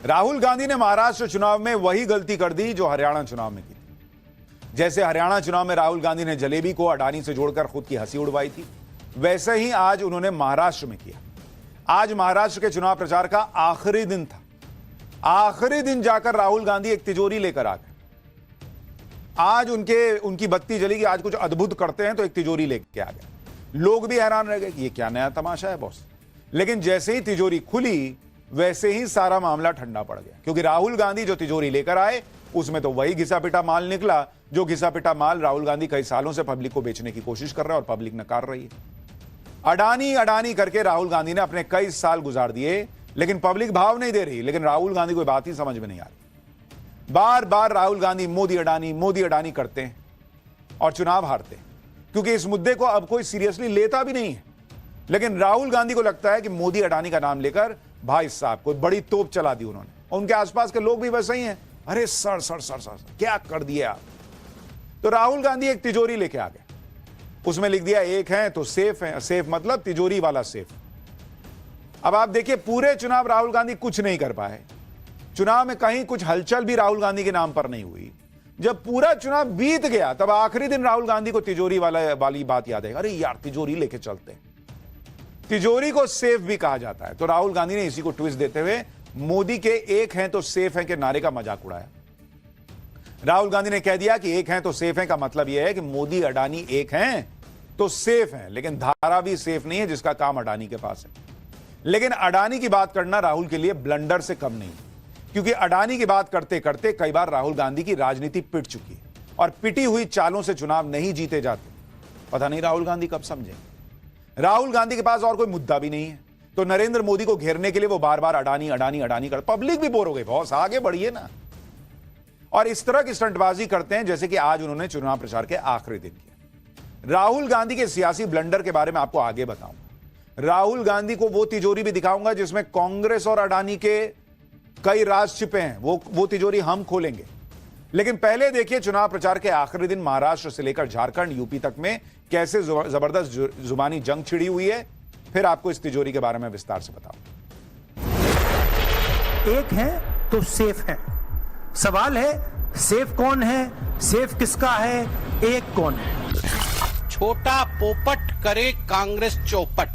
राहुल गांधी ने महाराष्ट्र चुनाव में वही गलती कर दी जो हरियाणा चुनाव में की थी। जैसे हरियाणा चुनाव में राहुल गांधी ने जलेबी को अडानी से जोड़कर खुद की हंसी उड़वाई थी, वैसे ही आज उन्होंने महाराष्ट्र में किया। आज महाराष्ट्र के चुनाव प्रचार का आखिरी दिन था। आखिरी दिन जाकर राहुल गांधी एक तिजोरी लेकर आ गए। आज उनकी बत्ती जली कि आज कुछ अद्भुत करते हैं, तो एक तिजोरी लेके आ गए। लोग भी हैरान रह गए कि ये क्या नया तमाशा है बॉस। लेकिन जैसे ही तिजोरी खुली, वैसे ही सारा मामला ठंडा पड़ गया, क्योंकि राहुल गांधी जो तिजोरी लेकर आए उसमें तो वही घिसा पिटा माल निकला, जो घिसा पिटा माल राहुल गांधी कई सालों से पब्लिक को बेचने की कोशिश कर रहे हैं और पब्लिक नकार रही है। अडानी अडानी करके राहुल गांधी ने अपने कई साल गुजार दिए, लेकिन पब्लिक भाव नहीं दे रही। लेकिन राहुल गांधी कोई बात ही समझ में नहीं आ रही। बार बार राहुल गांधी मोदी अडानी करते हैं और चुनाव हारते हैं, क्योंकि इस मुद्दे को अब कोई सीरियसली लेता भी नहीं है। लेकिन राहुल गांधी को लगता है कि मोदी अडानी का नाम लेकर भाई साहब कोई बड़ी तोप चला दी उन्होंने, और उनके आसपास के लोग भी वैसे ही हैं। अरे सर सर सर सर क्या कर दिया आप। तो राहुल गांधी एक तिजोरी लेके आ गए, उसमें लिख दिया एक है तो सेफ है। सेफ मतलब तिजोरी वाला सेफ। अब आप देखिए, पूरे चुनाव राहुल गांधी कुछ नहीं कर पाए। चुनाव में कहीं कुछ हलचल भी राहुल गांधी के नाम पर नहीं हुई। जब पूरा चुनाव बीत गया, तब आखिरी दिन राहुल गांधी को तिजोरी वाली बात याद है। अरे यार, तिजोरी लेके चलते हैं। तिजोरी को सेफ भी कहा जाता है। तो राहुल गांधी ने इसी को ट्विस्ट देते हुए मोदी के एक हैं तो सेफ हैं के नारे का मजाक उड़ाया। राहुल गांधी ने कह दिया कि एक हैं तो सेफ हैं का मतलब यह है कि मोदी अडानी एक हैं तो सेफ हैं, लेकिन धारा भी सेफ नहीं है जिसका काम अडानी के पास है। लेकिन अडानी की बात करना राहुल के लिए ब्लंडर से कम नहीं, क्योंकि अडानी की बात करते करते कई बार राहुल गांधी की राजनीति पिट चुकी है और पिटी हुई चालों से चुनाव नहीं जीते जाते। पता नहीं राहुल गांधी कब समझेंगे। राहुल गांधी के पास और कोई मुद्दा भी नहीं है, तो नरेंद्र मोदी को घेरने के लिए वो बार बार अडानी कर, पब्लिक भी बोर हो गई, बॉस आगे बढ़िए ना। और इस तरह की स्टंटबाजी करते हैं, जैसे कि आज उन्होंने चुनाव प्रचार के आखिरी दिन किया। राहुल गांधी के सियासी ब्लंडर के बारे में आपको आगे बताऊंगा। राहुल गांधी को वो तिजोरी भी दिखाऊंगा जिसमें कांग्रेस और अडानी के कई राज छिपे हैं। वो तिजोरी हम खोलेंगे। लेकिन पहले देखिए चुनाव प्रचार के आखिरी दिन महाराष्ट्र से लेकर झारखंड, यूपी तक में कैसे जबरदस्त जुबानी जंग छिड़ी हुई है। फिर आपको इस तिजोरी के बारे में विस्तार से बताऊं। एक है तो सेफ है। सवाल है सेफ कौन है, सेफ किसका है, एक कौन है। छोटा पोपट करे कांग्रेस चौपट।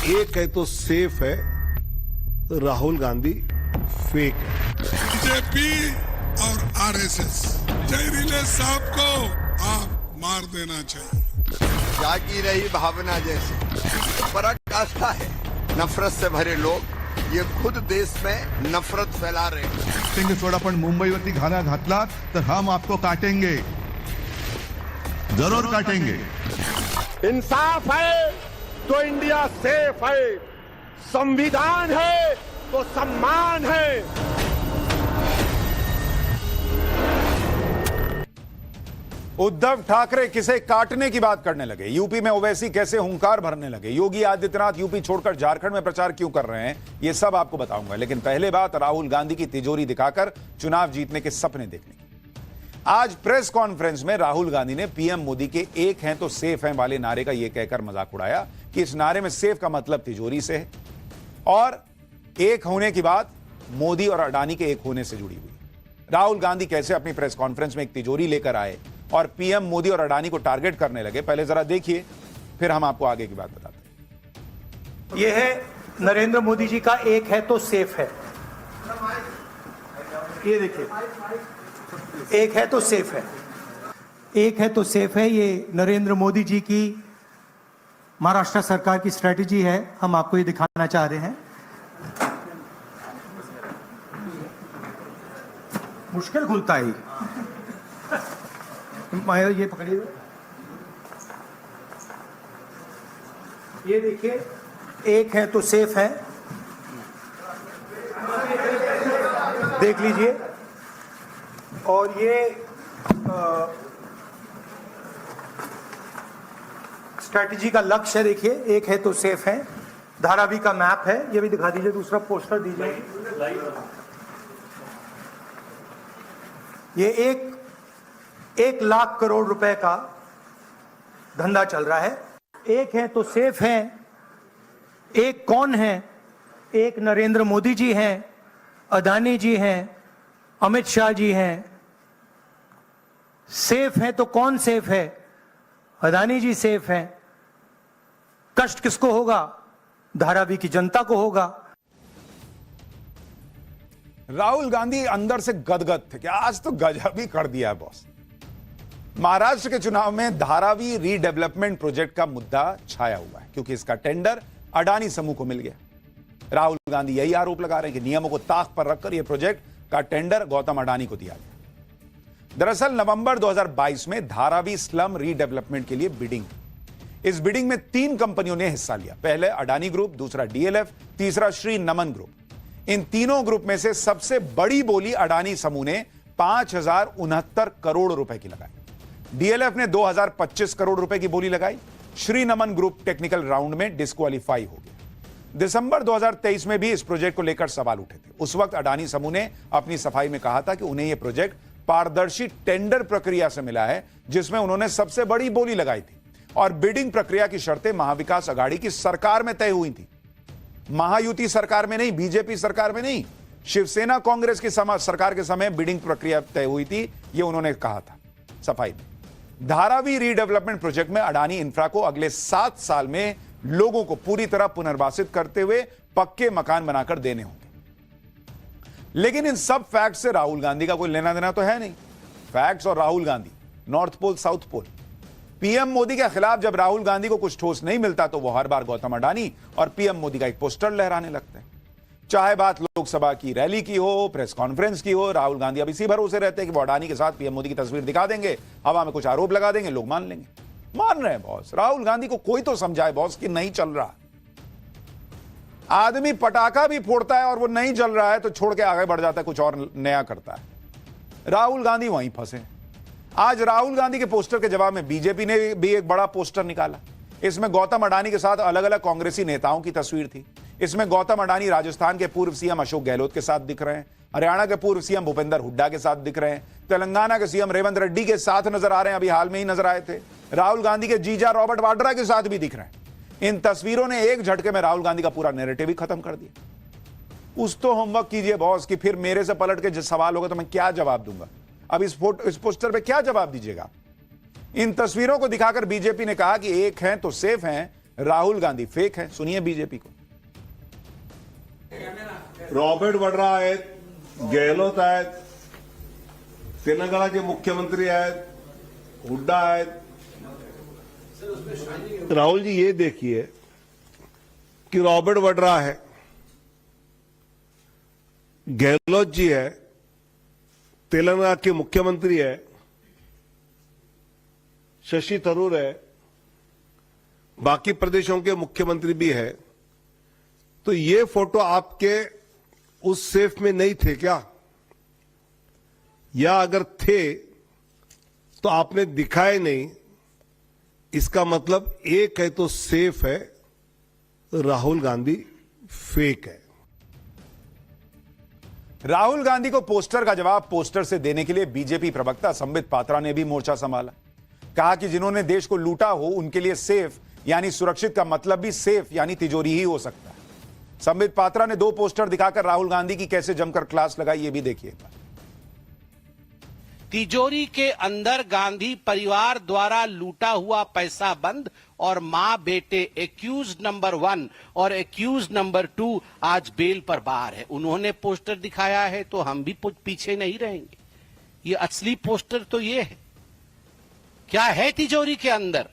एक है तो सेफ है, राहुल गांधी फेक है। बीजेपी और आरएसएस जहरीले सांप को आप मार देना चाहिए। जागी रही भावना जैसे पराकाष्ठा है। नफरत से भरे लोग ये खुद देश में नफरत फैला रहे हैं। थोड़ा पण मुंबईवरती घाला घातला तर हम आपको काटेंगे, जरूर काटेंगे। इंसाफ है तो इंडिया सेफ है, संविधान है तो सम्मान है। उद्धव ठाकरे किसे काटने की बात करने लगे, यूपी में ओवैसी कैसे हुंकार भरने लगे, योगी आदित्यनाथ यूपी छोड़कर झारखंड में प्रचार क्यों कर रहे हैं, ये सब आपको बताऊंगा। लेकिन पहले बात राहुल गांधी की तिजोरी दिखाकर चुनाव जीतने के सपने देखने की। आज प्रेस कॉन्फ्रेंस में राहुल गांधी ने पीएम मोदी के एक हैं तो सेफ हैं वाले नारे का यह कहकर मजाक उड़ाया कि इस नारे में सेफ का मतलब तिजोरी से है और एक होने की बात मोदी और अडानी के एक होने से जुड़ी हुई। राहुल गांधी कैसे अपनी प्रेस कॉन्फ्रेंस में एक तिजोरी लेकर आए और पीएम मोदी और अडानी को टारगेट करने लगे, पहले जरा देखिए, फिर हम आपको आगे की बात बताते हैं। यह है नरेंद्र मोदी जी का एक है तो सेफ है। ये देखिए, एक है तो सेफ है। एक है तो सेफ है, ये नरेंद्र मोदी जी की महाराष्ट्र सरकार की स्ट्रेटजी है। हम आपको ये दिखाना चाह रहे हैं। मुश्किल खुलता है ये पकड़िए। ये देखिए, एक है तो सेफ है, देख लीजिए। और ये स्ट्रैटेजी का लक्ष्य है, देखिए, एक है तो सेफ है। धारावी का मैप है, ये भी दिखा दीजिए। दूसरा पोस्टर दीजिए। ये 1 लाख करोड़ रुपए का धंधा चल रहा है। एक है तो सेफ है, एक कौन है, एक नरेंद्र मोदी जी हैं अदानी जी हैं, अमित शाह जी हैं, सेफ है तो कौन सेफ है? अदानी जी सेफ हैं। कष्ट किसको होगा? धारावी की जनता को होगा। राहुल गांधी अंदर से गदगद थे कि आज तो गजब ही कर दिया है बॉस। महाराष्ट्र के चुनाव में धारावी रीडेवलपमेंट प्रोजेक्ट का मुद्दा छाया हुआ है क्योंकि इसका टेंडर अडानी समूह को मिल गया। राहुल गांधी यही आरोप लगा रहे हैं कि नियमों को ताक पर रखकर यह प्रोजेक्ट का टेंडर गौतम अडानी को दिया गया। दरअसल नवंबर 2022 में धारावी स्लम रीडेवलपमेंट के लिए बिडिंग, इस बिडिंग में 3 कंपनियों ने हिस्सा लिया। पहले अडानी ग्रुप, दूसरा डीएलएफ, तीसरा श्री नमन ग्रुप। इन तीनों ग्रुप में से सबसे बड़ी बोली अडानी समूह ने 5069 करोड़ रुपए की लगाई। डीएलएफ ने 2025 करोड़ रुपए की बोली लगाई। श्री नमन ग्रुप टेक्निकल राउंड में डिस्क्वालीफाई हो गया। दिसंबर 2023 में भी इस प्रोजेक्ट को लेकर सवाल उठे थे। उस वक्त अडानी समूह ने अपनी सफाई में कहा था कि उन्हें यह प्रोजेक्ट पारदर्शी टेंडर प्रक्रिया से मिला है जिसमें उन्होंने सबसे बड़ी बोली लगाई थी और बिडिंग प्रक्रिया की शर्तें महाविकास अघाड़ी की सरकार में तय हुई थी। महायुति सरकार में नहीं, बीजेपी सरकार में नहीं, शिवसेना कांग्रेस की सरकार के समय बिडिंग प्रक्रिया तय हुई थी, यह उन्होंने कहा था सफाई में। धारावी रीडेवलपमेंट प्रोजेक्ट में अडानी इंफ्रा को अगले 7 साल में लोगों को पूरी तरह पुनर्वासित करते हुए पक्के मकान बनाकर देने होंगे। लेकिन इन सब फैक्ट्स से राहुल गांधी का कोई लेना देना तो है नहीं। फैक्ट्स और Rahul Gandhi, north pole south pole. PM Modi के खिलाफ जब राहुल गांधी को कुछ ठोस नहीं मिलता तो वो हर बार गौतम अडानी और पीएम मोदी का एक पोस्टर लहराने लगते हैं। चाहे बात लोकसभा की रैली की हो, प्रेस कॉन्फ्रेंस की हो, राहुल गांधी अब इसी भरोसे रहते हैं कि वो अडानी के साथ पीएम मोदी की तस्वीर दिखा देंगे, हवा में कुछ आरोप लगा देंगे, लोग मान लेंगे। मान रहे हैं बॉस। राहुल गांधी को कोई तो समझाए बॉस कि नहीं चल रहा। आदमी पटाखा भी फोड़ता है और वो नहीं जल रहा है तो छोड़ के आगे बढ़ जाता है, कुछ और नया करता है। राहुल गांधी वहीं फंसे। आज राहुल गांधी के पोस्टर के जवाब में बीजेपी ने भी एक बड़ा पोस्टर निकाला। इसमें गौतम अडानी के साथ अलग अलग कांग्रेसी नेताओं की तस्वीर थी। इसमें गौतम अडानी राजस्थान के पूर्व सीएम अशोक गहलोत के साथ दिख रहे हैं, हरियाणा के पूर्व सीएम भूपेंद्र हुड्डा के साथ दिख रहे हैं, तेलंगाना के सीएम रेवंत रेड्डी के साथ नजर आ रहे हैं, अभी हाल में ही नजर आए थे। राहुल गांधी के जीजा रॉबर्ट वाड्रा के साथ भी दिख रहे हैं। इन तस्वीरों ने एक झटके में राहुल गांधी का पूरा नैरेटिव ही खत्म कर दिया। उस तो होमवर्क कीजिए बॉस कि फिर मेरे से पलट के सवाल होगा तो मैं क्या जवाब दूंगा। अब इस पोस्टर पे क्या जवाब दीजिएगा? इन तस्वीरों को दिखाकर बीजेपी ने कहा कि एक हैं तो सेफ हैं, राहुल गांधी फेक हैं। सुनिए बीजेपी को। रॉबर्ट वड्रा आहेत, गहलोत आहेत, तेलंगाना के मुख्यमंत्री आहेत, हुड्डा आहेत। राहुल जी ये देखिए कि रॉबर्ट वड्रा है, गहलोत जी है, तेलंगाना के मुख्यमंत्री है, शशि थरूर है, बाकी प्रदेशों के मुख्यमंत्री भी है। तो ये फोटो आपके उस सेफ में नहीं थे क्या? या अगर थे तो आपने दिखाए नहीं। इसका मतलब एक है तो सेफ है, राहुल गांधी फेक है। राहुल गांधी को पोस्टर का जवाब पोस्टर से देने के लिए बीजेपी प्रवक्ता संबित पात्रा ने भी मोर्चा संभाला। कहा कि जिन्होंने देश को लूटा हो उनके लिए सेफ यानी सुरक्षित का मतलब भी सेफ यानी तिजोरी ही हो सकता है। संबित पात्रा ने 2 पोस्टर दिखाकर राहुल गांधी की कैसे जमकर क्लास लगाई ये भी देखिए। तिजोरी के अंदर गांधी परिवार द्वारा लूटा हुआ पैसा बंद और मां बेटे एक्यूज नंबर 1 और एक्यूज नंबर 2 आज बेल पर बाहर है। उन्होंने पोस्टर दिखाया है तो हम भी पीछे नहीं रहेंगे। ये असली पोस्टर तो ये है। क्या है तिजोरी के अंदर?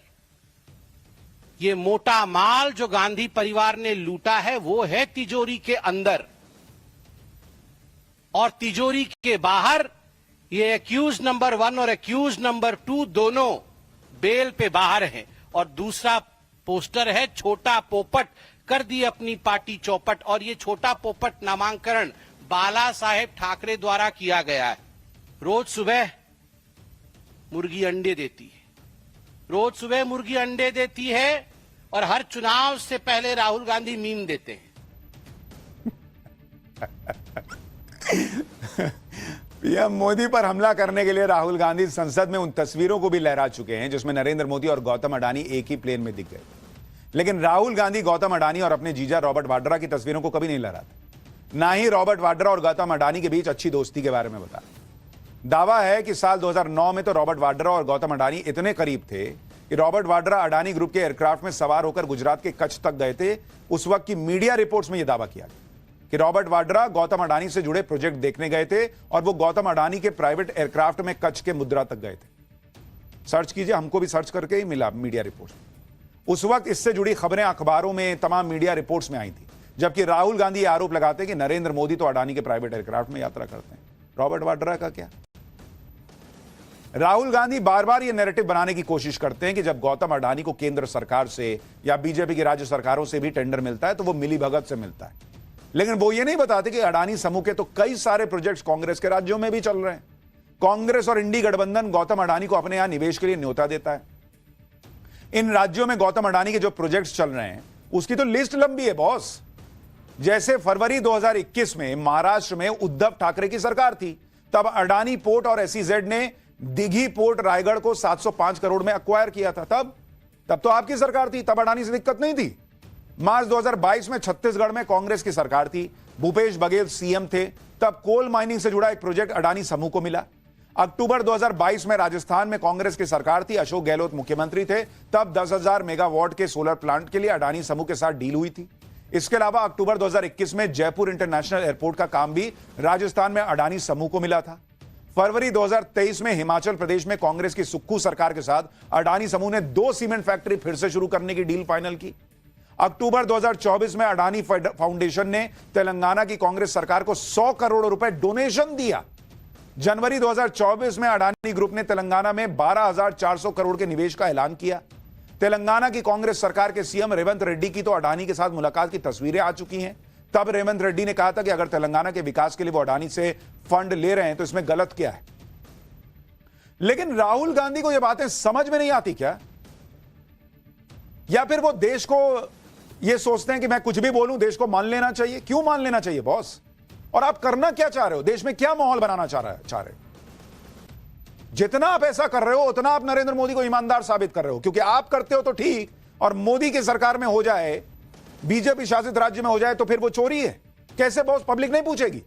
ये मोटा माल जो गांधी परिवार ने लूटा है वो है तिजोरी के अंदर, और तिजोरी के बाहर ये एक्यूज नंबर 1 और एक्यूज नंबर 2 दोनों बेल पे बाहर हैं। और दूसरा पोस्टर है छोटा पोपट कर दी अपनी पार्टी चौपट, और ये छोटा पोपट नामांकन बाला साहेब ठाकरे द्वारा किया गया है। रोज सुबह मुर्गी अंडे देती है, रोज सुबह मुर्गी अंडे देती है, और हर चुनाव से पहले राहुल गांधी मीम देते हैं। पीएम मोदी पर हमला करने के लिए राहुल गांधी संसद में उन तस्वीरों को भी लहरा चुके हैं जिसमें नरेंद्र मोदी और गौतम अडानी एक ही प्लेन में दिख गए। लेकिन राहुल गांधी गौतम अडानी और अपने जीजा रॉबर्ट वाड्रा की तस्वीरों को कभी नहीं लहराते। ना ही रॉबर्ट वाड्रा और गौतम अडानी के बीच अच्छी दोस्ती के बारे में बताया। दावा है कि साल 2009 में तो रॉबर्ट वाड्रा और गौतम अडानी इतने करीब थे कि रॉबर्ट वाड्रा अडानी ग्रुप के एयरक्राफ्ट में सवार होकर गुजरात के कच्छ तक गए थे। उस वक्त की मीडिया रिपोर्ट्स में यह दावा किया गया कि रॉबर्ट वाड्रा गौतम अडानी से जुड़े प्रोजेक्ट देखने गए थे और वो गौतम अडानी के प्राइवेट एयरक्राफ्ट में कच्छ के मुद्रा तक गए थे। सर्च कीजिए, हमको भी सर्च करके ही मिला मीडिया रिपोर्ट्स। उस वक्त इससे जुड़ी खबरें अखबारों में, तमाम मीडिया रिपोर्ट्स में आई थी, जबकि राहुल गांधी ये आरोप लगाते हैं कि नरेंद्र मोदी तो अडानी के प्राइवेट एयरक्राफ्ट में यात्रा करते हैं। रॉबर्ट वाड्रा का क्या? राहुल गांधी बार बार ये नैरेटिव बनाने की कोशिश करते हैं कि जब गौतम अडानी को केंद्र सरकार से या बीजेपी की राज्य सरकारों से भी टेंडर मिलता है तो वो मिली भगत से मिलता है, लेकिन वो ये नहीं बताते कि अडानी समूह के तो कई सारे प्रोजेक्ट्स कांग्रेस के राज्यों में भी चल रहे हैं। कांग्रेस और इंडी गठबंधन गौतम अडानी को अपने यहां निवेश के लिए न्योता देता है। इन राज्यों में गौतम अडानी के जो प्रोजेक्ट्स चल रहे हैं उसकी तो लिस्ट लंबी है बॉस। जैसे फरवरी 2021 में महाराष्ट्र में उद्धव ठाकरे की सरकार थी, तब अडानी पोर्ट और एसईजेड ने दिघी पोर्ट रायगढ़ को 705 करोड़ में एक्वायर किया था। तब तो आपकी सरकार थी, तब अडानी से दिक्कत नहीं थी। मार्च 2022 में छत्तीसगढ़ में कांग्रेस की सरकार थी, भूपेश बघेल सीएम थे, तब कोल माइनिंग से जुड़ा एक प्रोजेक्ट अडानी समूह को मिला। अक्टूबर 2022 में राजस्थान में कांग्रेस की सरकार थी, अशोक गहलोत मुख्यमंत्री थे, तब 10,000 मेगावाट के सोलर प्लांट के लिए अडानी समूह के साथ डील हुई थी। इसके अलावा अक्टूबर 2021 में जयपुर इंटरनेशनल एयरपोर्ट का काम भी राजस्थान में अडानी समूह को मिला था। फरवरी 2023 में हिमाचल प्रदेश में कांग्रेस की सुक्खू सरकार के साथ अडानी समूह ने 2 सीमेंट फैक्ट्री फिर से शुरू करने की डील फाइनल की। अक्टूबर 2024 में अडानी फाउंडेशन ने तेलंगाना की कांग्रेस सरकार को 100 करोड़ रुपए डोनेशन दिया। जनवरी 2024 में अडानी ग्रुप ने तेलंगाना में 12,400 करोड़ के निवेश का ऐलान किया। तेलंगाना की कांग्रेस सरकार के सीएम रेवंत रेड्डी की तो अडानी के साथ मुलाकात की तस्वीरें आ चुकी हैं। तब रेवंत रेड्डी ने कहा था कि अगर तेलंगाना के विकास के लिए वो अडानी से फंड ले रहे हैं तो इसमें गलत क्या है। लेकिन राहुल गांधी को ये बातें समझ में नहीं आती क्या? या फिर वो देश को ये सोचते हैं कि मैं कुछ भी बोलूं देश को मान लेना चाहिए? क्यों मान लेना चाहिए बॉस? और आप करना क्या चाह रहे हो? देश में क्या माहौल बनाना चाह रहे हो? जितना आप ऐसा कर रहे हो उतना आप नरेंद्र मोदी को ईमानदार साबित कर रहे हो, क्योंकि आप करते हो तो ठीक, और मोदी की सरकार में हो जाए, बीजेपी शासित राज्य में हो जाए तो फिर वो चोरी है। कैसे बॉस? पब्लिक नहीं पूछेगी।